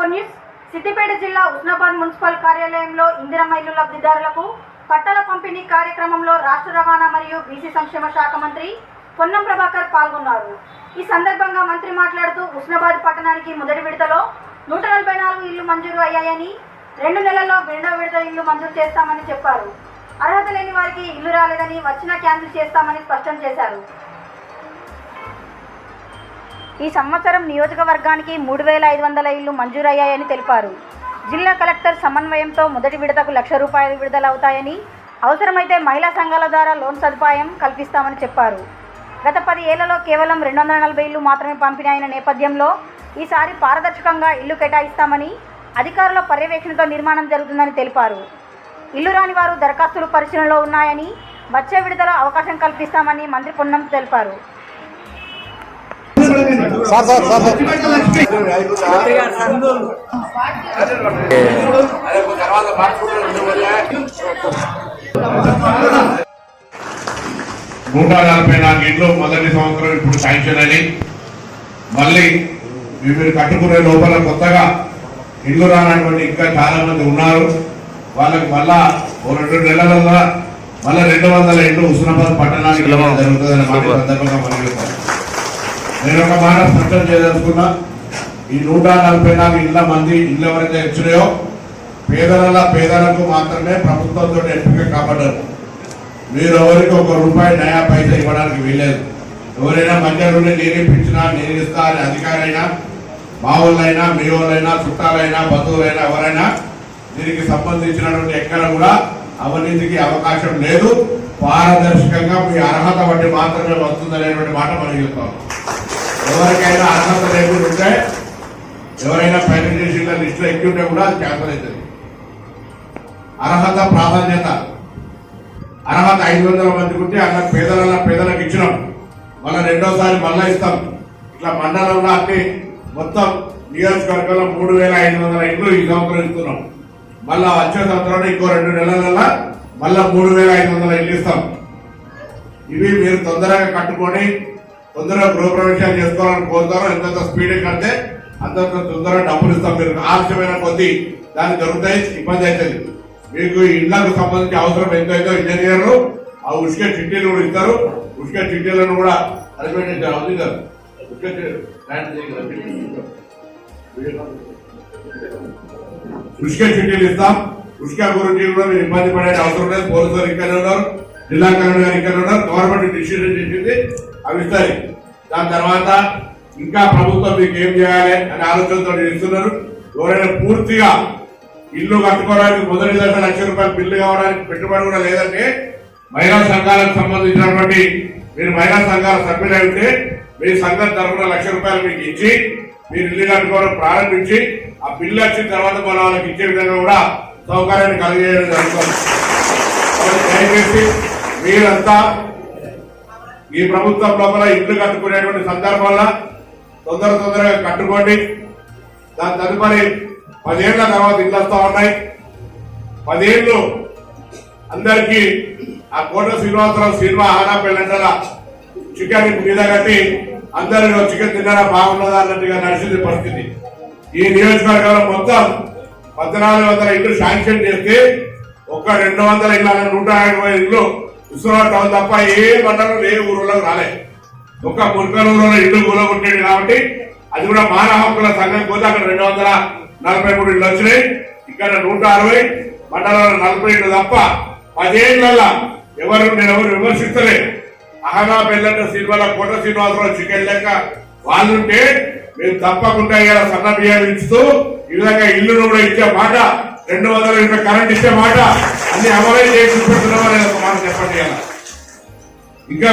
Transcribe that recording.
24 news Siddipet జిల్లా Husnabad municipal కార్యాలయంలో ఇందిరమ్మ ఇల్లు లబ్ధిదారులకు పట్టాల పంపిణీ కార్యక్రమంలో రాష్ట్ర రవాణా మరియు బీసీ సంక్షేమ శాఖ మంత్రి పొన్నం ప్రభాకర్ పాల్గొన్నారు. ఈ సందర్భంగా మంత్రి మాట్లాడుతూ ఉస్నాబాద్ పట్టణానికి మొదటి విడతలో 144 ఇళ్లు మంజూరు అయ్యాయని 2 నెలల్లో రెండవ విడత ఇల్లు మంజూరు చేస్తామని చెప్పారు. అర్హత లేని వారికి ఇల్లు రాలేదని వచ్చినా క్యాన్సిల్ చేస్తామని స్పష్టం చేశారు. ఈ సంవత్సరం నియోజకవర్గానికి 3500 ఇళ్లు మంజూరయ్యాయని తెలిపారు. జిల్లా కలెక్టర్ సమన్వయంతో మొదటి విడతకు ₹1,00,000 విడుదలవుతాయని, అవసరమైతే మహిళా సంఘాల ద్వారా లోన్ సదుపాయం కల్పిస్తామని చెప్పారు. గత 10 ఏళ్లలో కేవలం 240 ఇళ్లు మాత్రమే పంపిణీ అయిన నేపథ్యంలో ఈసారి పారదర్శకంగా ఇల్లు కేటాయిస్తామని, అధికారుల పర్యవేక్షణతో నిర్మాణం జరుగుతుందని తెలిపారు. ఇల్లు రాని వారు దరఖాస్తులు పరిశీలనలో ఉన్నాయని, వచ్చే విడతలో అవకాశం కల్పిస్తామని మంత్రి పొన్నం తెలిపారు. ఇంట్లో మొదటి సంవత్సరం ఇప్పుడు శాంక్షన్ అని, మళ్ళీ మీరు కట్టుకునే లోపల కొత్తగా ఇల్లు రానటువంటి ఇంకా చాలా మంది ఉన్నారు. వాళ్ళకి మళ్ళా 2 నెలలలో మళ్ళీ 200 ఇళ్ళు ఉస్నాబాద్ పట్టణానికి జరుగుతుందని సందర్భంగా మనం నేను ఒక మాట స్పష్టం చేయదలుచుకున్నా. ఈ 144 ఇళ్ల మంది ఇళ్ళు ఎవరైతే ఇచ్చినాయో పేదలకు మాత్రమే ప్రభుత్వంతో ఎంపిక కాబడ్డారు. మీరు ఎవరికి ₹1 నయా పైసా ఇవ్వడానికి వీల్లేదు. ఎవరైనా మధ్య నుండి నేను ఇప్పించినా నేను ఇస్తా అనే అధికారైనా, మా వాళ్ళైనా, మీ వాళ్ళైనా, చుట్టాలైనా, బంధువులైనా ఎవరైనా దీనికి సంబంధించినటువంటి ఎక్కడ కూడా అవినీతికి అవకాశం లేదు. పారదర్శకంగా మీ అర్హత బట్టి మాత్రమే వస్తుందనేటువంటి మాట మనం చెప్తాం. ఎవరికైనా అర్హత లేకుండా ఉంటే, ఎవరైనా ప్రైవేటైజేషన్ లిస్టులో ఎక్కి ఉంటే కూడా అది క్యాన్సల్ అవుతుంది. అర్హత ప్రాధాన్యత, అర్హత 500 మందికి ఉంటే అన్న పేదలకు ఇచ్చినాం. మళ్ళీ రెండోసారి మళ్ళా ఇస్తాం. ఇట్లా మండలంలో అన్ని మొత్తం నియోజకవర్గంలో 3500 ఇళ్ళు ఈ సంవత్సరం ఇస్తున్నాం. మళ్ళా వచ్చే సంవత్సరంలో ఇంకో 2 నెలలలో మళ్ళా 3500 ఇళ్ళు ఇస్తాం. ఇవి మీరు తొందరగా కట్టుకొని తొందరగా గృహప్రవేశాలు చేసుకోవాలని కోరుతారో, ఎంతంత స్పీడ్ కడితే అంతంత తొందరగా డబ్బులు ఇస్తాం. మీరు ఆలస్యమైన కొద్దీ దాన్ని దొరుకుతాయి, ఇబ్బంది అవుతుంది. మీకు ఇళ్లకు సంబంధించి అవసరం ఎంతైతే ఇంజనీర్లు ఆ ఉష్క చిట్టీలు కూడా ఇస్తారు. ఉష్క చిట్టీలను కూడా అరిపెట్టించారు. అవుతుంది కదా, ఉష్క చిట్టీలు ఇస్తాం. ఉష్క గురించి కూడా మీరు ఇబ్బంది పడే అవసరం లేదు. పోలీసులు ఇక్కడే ఉన్నారు, జిల్లా కలెక్టర్ గారు ఇక్కడే ఉన్నారు. గవర్నమెంట్ డిసిషన్ చేసింది, అవి ఇస్తారు. దాని తర్వాత ఇంకా ప్రభుత్వం మీకు ఏం చేయాలి అనే ఆలోచనతో ఇస్తున్నారు. ఎవరైనా పూర్తిగా ఇల్లు కట్టుకోవడానికి మొదటి దశ ₹1,00,000 బిల్లు కావడానికి పెట్టుబడి కూడా లేదంటే, మహిళా సంఘాలకు సంబంధించినటువంటి మీరు మహిళా సంఘాల సభ్యులు అయితే మీ సంఘం తరఫున ₹1,00,000 మీకు ఇచ్చి మీరు ఇల్లు కట్టుకోవడం ప్రారంభించి ఆ బిల్లు వచ్చిన తర్వాత మన వాళ్ళకి ఇచ్చే విధంగా కూడా సౌకర్యాన్ని కలిగేయడం జరుగుతుంది. దయచేసి మీరంతా ఈ ప్రభుత్వం లోపల ఇల్లు కట్టుకునేటువంటి సందర్భంలో తొందరగా కట్టుకోండి. దాని తదుపరి 10 ఏళ్ల తర్వాత ఇల్లు వస్తా ఉన్నాయి. 10 ఏళ్ళు అందరికీ ఆ కోట శ్రీనివాసరావు సినిమా ఆహార పెళ్ళంటల చికెన్ మీద కట్టి అందరూ చికెన్ తిన్నారా బాగున్నదా అన్నట్టుగా నడిచింది పరిస్థితి. ఈ నియోజకవర్గంలో మొత్తం 1400 ఇల్లు శాంక్షన్ చేస్తే ఒక్క 200 ఇళ్ళ 150 ఇల్లు ఉస్మానాబాద్ టౌన్ తప్ప ఏ మండలం ఏ ఊళ్ళో రాలే. ఒక్క మున్కలూరులో ఇల్లు కూలగొట్టేది కాబట్టి అది కూడా మానవ హక్కుల సంఘం పోతే అక్కడ 243 ఇళ్ళు వచ్చినాయి. ఇక్కడ 160 మండలంలో 40 ఇళ్ళు తప్ప 10 ఏళ్లలో నేను విమర్శిస్తలే. అహనా పెళ్ళంటే సినిమాలో కోట శ్రీనివాసరావు చికెన్ లెక్క వాళ్ళుంటే మేము తప్పకుండా ఇలా సన్న బియ్యం ఇస్తూ ఈ విధంగా ఇల్లును కూడా ఇచ్చే మాట, 200 యూనిట్ల కరెంట్ ఇచ్చే మాట అన్ని అమలు చేసి చూపెడుతున్నామని ఒక మాట చెప్పండి.